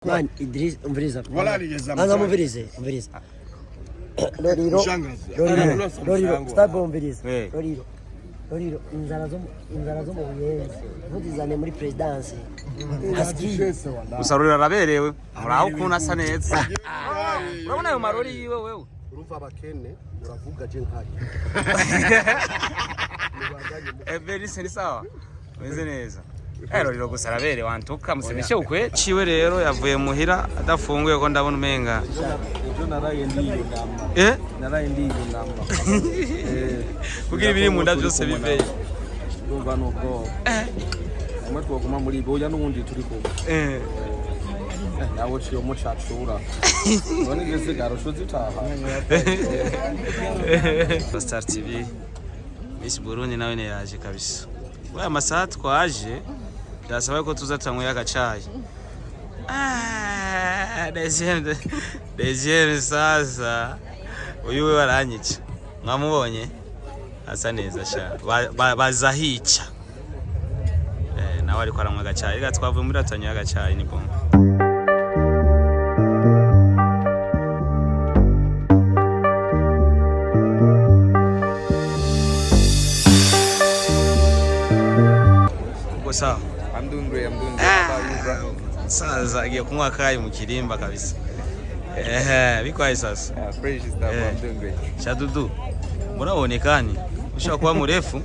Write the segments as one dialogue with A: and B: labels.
A: Man, Idris, umviriza. Anza umvirize. Loriro, stop umviriza. Loriro, inzara zo mu buyenzi. Vudizane muri presidence. Haski.
B: Usarurira raberewe. Muraho ukuntu asa neza. Urabona ayo marori yiwe wewe.
C: Urumva abakene uravuga je nkari.
B: Very sawa. Meze neza. Loriro gusa raberewe wantuka musemeshe ukwe. Ciwe rero yavuye muhira adafunguye ko ndabona umenga.
C: Ejo naraye ndiyo namba. Naraye ndiyo namba.
B: Kugira ibiri mu nda byose biveye.
C: Urumva nuko. Amwe twoguma muri boya n'ubundi turi ko. Nawe ciyo mu cacura. None ngeze garosho zitaha.
B: Star TV Miss Burundi nawe ne yaje kabisa. Wa amasaha twaje ndasaba ko tuzatanywa y'agacayi. Deuxième sasa. Uyu we baranyica. Mwamubonye? Asa neza sha. Bazahica. Nawe ariko aranywa agacayi. Rega twavuye muri atanywa y'agacayi ni bomba. Sawa.
C: I'm doing great. How about you, bro?
B: Sasa agiye kunywa kayi mu kirimba kabisa. Bikwaye sasa.
C: Fresh stuff. I'm doing great.
B: Shadudu. Mbona uonekani? Ushakuwa kuwa mrefu?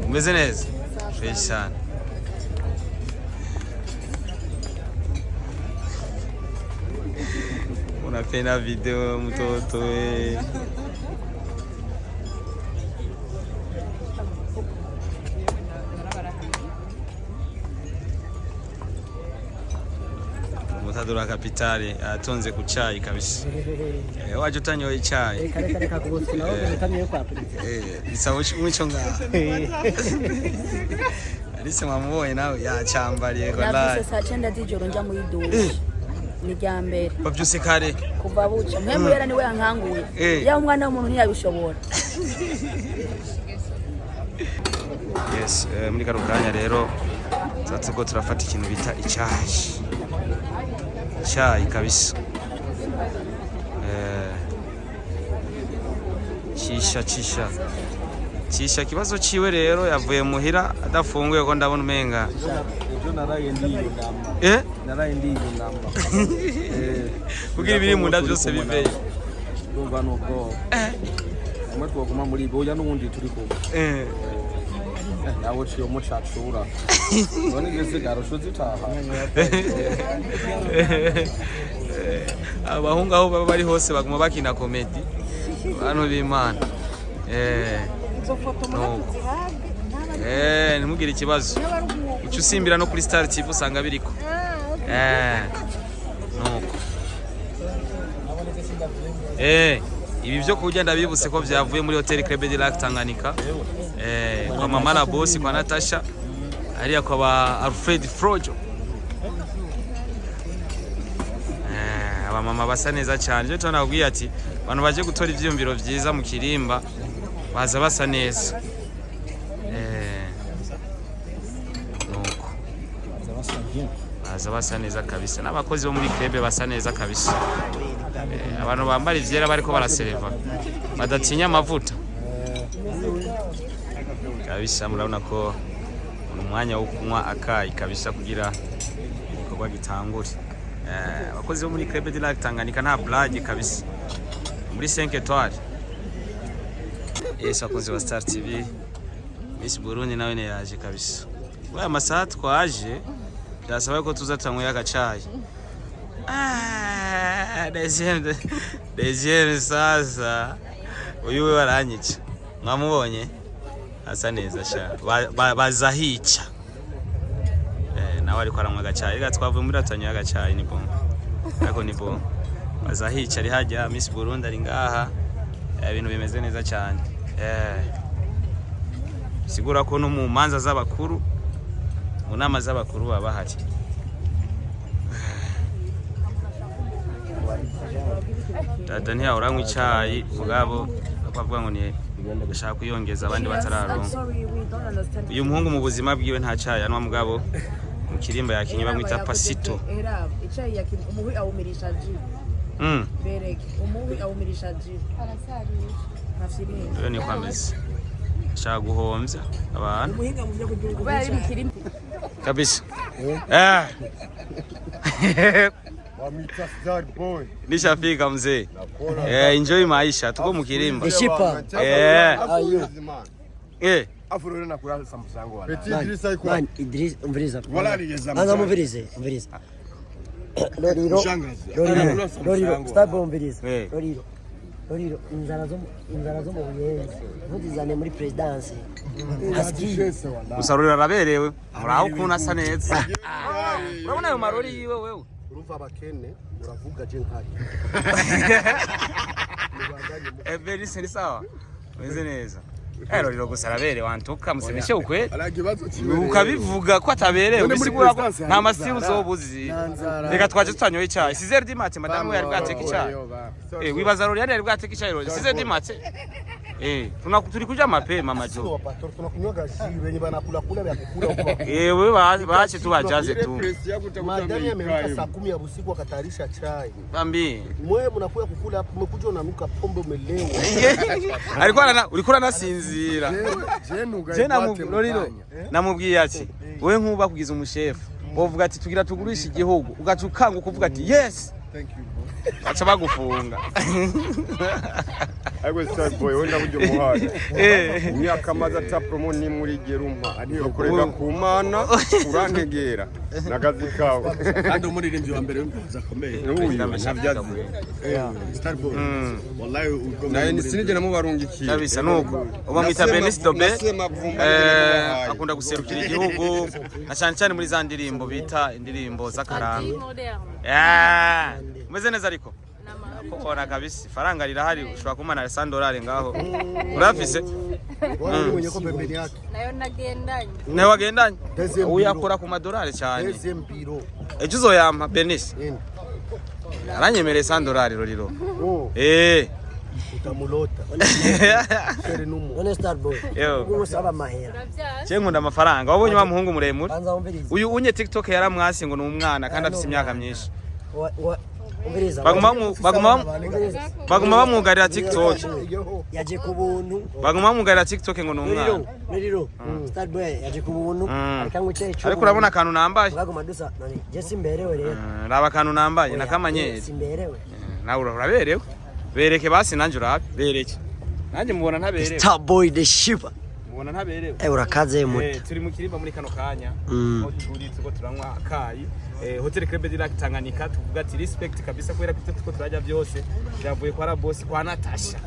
B: Umeze neza? Fresh sana. Unapenda video mtoto we. Mutadura kapitali atonze ku chai kabisa. Waje utanyoye chai.
A: Kare kakubusi nawo utanyoye kwa polisi.
B: Isawo mwicho nga. Alise mamuboye nawe yacambariye ko la.
D: Nafise saa 9 z'ijoro nja mu idushi. Ni ryambere.
B: Bavyuse kare.
D: Kuva buca. Mpemu yera niwe yankanguye. Ya umwana w'umuntu ntiyabishobora.
B: Yes, muri karukanya rero zatse turafata ikintu bita icyayi. Chai kabisa. Chisha kibazo ciwe rero yavuye muhira adafunguye ko ndabona umenga.
C: Ejo naraye ndiyo namba. Naraye ndiyo namba.
B: Kugira ibiri mu nda byose biveye.
C: Urumva nuko. Amwe twoguma muri boya n'ubundi turi ko. Nawe ciyo mu cacura. None ngeze garosho zitaha.
B: Abahungu aho baba bari hose baguma bakina comedy. Bano b'Imana. Nimugire ikibazo. Ucu usimbira no kuri Star TV usanga biriko. Nuko. Ibi byo kujya ndabibuse ko byavuye muri Hotel Club de Lac Tanganyika. Kwa Mama la Boss, kwa Natasha, hariya kwa ba Alfred Frojo. Aba mama basa neza cyane. Je tunabwiye ati abantu baje gutora ivyumviro vyiza mu kirimba baza basa neza. Nuko. Baza basa neza kabisa. N'abakozi bo muri club basa neza kabisa. Abantu bambara ivyera bariko barasereva. Badatinya amavuta. Kabisa murabona ko umwanya wo kunywa akayi kabisa kugira igikorwa gitangure. Abakozi bo muri Club de Lac Tanganyika nta blague kabisa. Muri 5 étoiles. Abakozi wa Star TV Miss Burundi nawe ne yaje kabisa. Wa amasaha twaje ndasaba ko tuzatanywa y'agacayi. Deuxième sasa. Uyu we baranyica. Mwamubonye? Asa neza sha. Bazahica. Nawe ariko aranywa agacayi. Rega twavuye muri atanywa y'agacayi ni bomba. Ariko ni bomba. Bazahica ari hajya Miss Burundi ari ngaha. Ibintu bimeze neza cyane. Sigura ko no mu manza z'abakuru, mu nama z'abakuru baba bahari. Dada ntiya uranywa icyayi mugabo bavuga ngo ni ndashaka kuyongeza abandi batararonka. Uyu muhungu mu buzima bwiwe nta cyayi anwa mugabo mu Kirimba yakinye bamwita Pasito
D: icayi yakinye umuhi awumirisha ji bereke umuhi awumirisha ji
B: ni kwameze shaka guhomvya abantu
D: umuhinga mu byo kugira bari mu Kirimba
B: kabisa
E: Wamita Star Boy.
B: Nishafika mzee. Enjoy maisha. Tuko mu Kirimba.
A: Shipa.
E: Ayo.
C: Afuro na kula Samsung wala.
E: Petit Idrissa iko.
A: Man, Idris umviriza.
E: Wala ligeza.
A: Anga muvirize. Loriro. Star Boy umviriza. Loriro. Inzara zo mu buyenzi. Ntuzizane muri presidence.
B: Usarurira raberewe. Muraho kuna asa neza. Urabona ayo marori yiwe wewe.
E: Urumva abakene uravuga je nkari.
B: Very sawa. Meze neza. Loriro gusa raberewe wantuka musemeshe ukwe. Ukabivuga ko ataberewe bisigura ko nta masibu zobuzi. Reka twaje tutanyoye icyayi. Sizere dimate madame we yari bwateka icyayi. Wibaza Loriro yari bwateka icyayi. Sizere dimate. Turi kuja mapema majo.
E: Tunakunywa gashi wenye banakula vya kukula huko.
B: Wewe baache tu wajaze tu.
E: Madami amefika saa 10 ya usiku akatayarisha chai.
B: Bambi.
E: Mwewe mnakuja kukula hapo umekuja unanuka pombe umelewa.
B: Ulikuwa nasinzira. Jena Loriro namubwiye ati wewe nkuba kugiza umushefu. Wovuga ati tugira tugurisha igihugu ugacukanga ukuvuga ati yes.
E: Thank you.
B: Acha bagufunga.
E: Aiwe Star Boy wenda kujya muhari. Myaka maza ta promo ni muri gerumpa. Ariyo kurega kumana urantegera. Nagazi kawe.
C: Kandi umuririmbyi wa mbere w'impuza akomeye.
B: Navyazi.
E: Star Boy.
C: Wallahi uko
E: naye sinigera mubarungikiye.
B: Kabisa nuko. Uba mwita Benis Dobe. Akunda guserukira igihugu. Na cyane muri za ndirimbo bita indirimbo z'akaranga. Umeze neza ariko kora kabisa faranga rirahari ushobora kumana $100 ngaho urafise
E: mwenye ko pembeni yake
B: nayo wagendanye uyakora ku madolari cyane ejo uzoyampa Benis aranyemereye $100 Loriro
E: utamulota kere numu
A: One Star Boy usaba mahera
B: nkunda amafaranga wabonye wa muhungu muremure uyu unye TikTok yaramwasi ngo ni umwana kandi afite imyaka myinshi baguma bamwugarira TikTok
A: yaje ku buntu
B: baguma bamwugarira TikTok ngo ni umwana
A: Loriro Star Boy yaje ku buntu
B: ariko urabona akantu nambaye
A: baguma dusa none je simberewe rero
B: raba akantu nambaye nakamanyeri
A: simberewe
B: nawe uraberewe bereke basi nanje urabe bereke nanje mubona ntaberewe
A: Star Boy the Shipa
B: mubona ntaberewe
A: urakaze muto
B: turi mu Kirimba muri kano kanya aho turi tuko turanywa akayi Hotel Club de Lac Tanganyika tuvuga ati respect kabisa kubera ko tuko turajya byose byavuye kwa boss kwa Natasha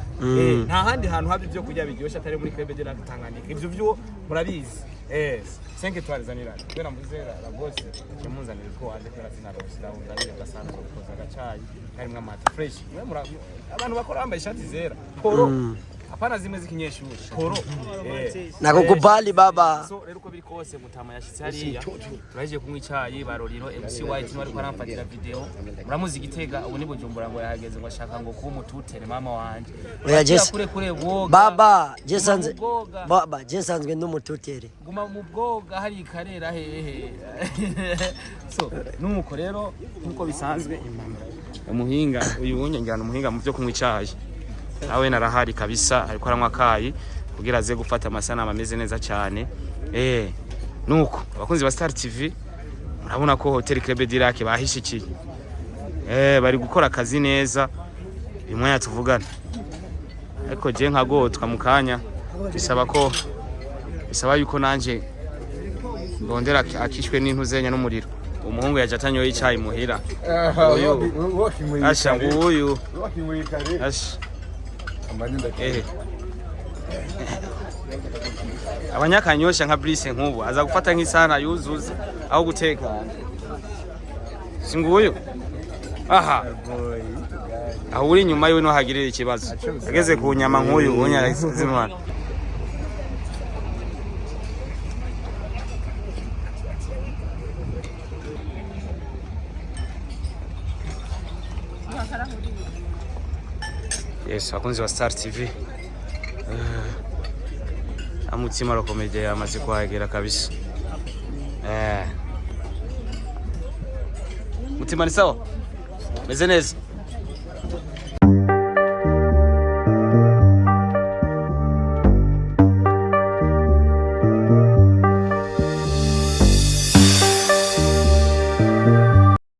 B: nta handi hantu habi byo kujya biryosha atari muri Club de Lac Tanganyika ivyo byo murabizi 5 étoiles zanirana kubera mvuze la boss cyamuzanira ko aje kera sinarosira undanire gasana koza gacayi karimwe amata fresh abantu bakora bambaye ishati zera poro hapana zimwe zikinyeshuri poro
A: nakukubali baba
B: so rero uko biri kose mutama yashitse hariya turaje kunywa icyayi baroriro MC White n'ari ko aramfatira video muramuzi Gitega ubu ni Bujumbura ngo yahageze ngo ashaka ngo kuba umututere mama wanje
A: oya Jesse
B: kure woga
A: baba Jessanzwe n'umututere
B: guma mu bwoga hari karera hehe so nuko rero nkuko bisanzwe umuhinga uyu wonyangirana umuhinga mu byo kunywa icyayi nawe narahari kabisa ariko aranywa akayi kugira aze gufata amasanamu ameze neza cyane nuko abakunzi ba Star TV murabona ko Hotel Club de Lac bahishikiye bari gukora akazi neza bimwe yatuvugana ariko je nkagotwa mu kanya bisaba yuko nanje ndondera akishwe n'intuzenya n'umuriro umuhungu yaje atanyoye icyayi muhira asha nguyu asha abanyakanyosha nka Brice nkubu aza gufata nk'isana yuzuze aho guteka singuyo aha aho uri nyuma yiwe no hagirira ikibazo ageze ku nyama nk'uyu unya yazimana yes akunzi wa Star TV amutima ro comedy yamaze kuhagera kabisa mutima ni sawa meze neza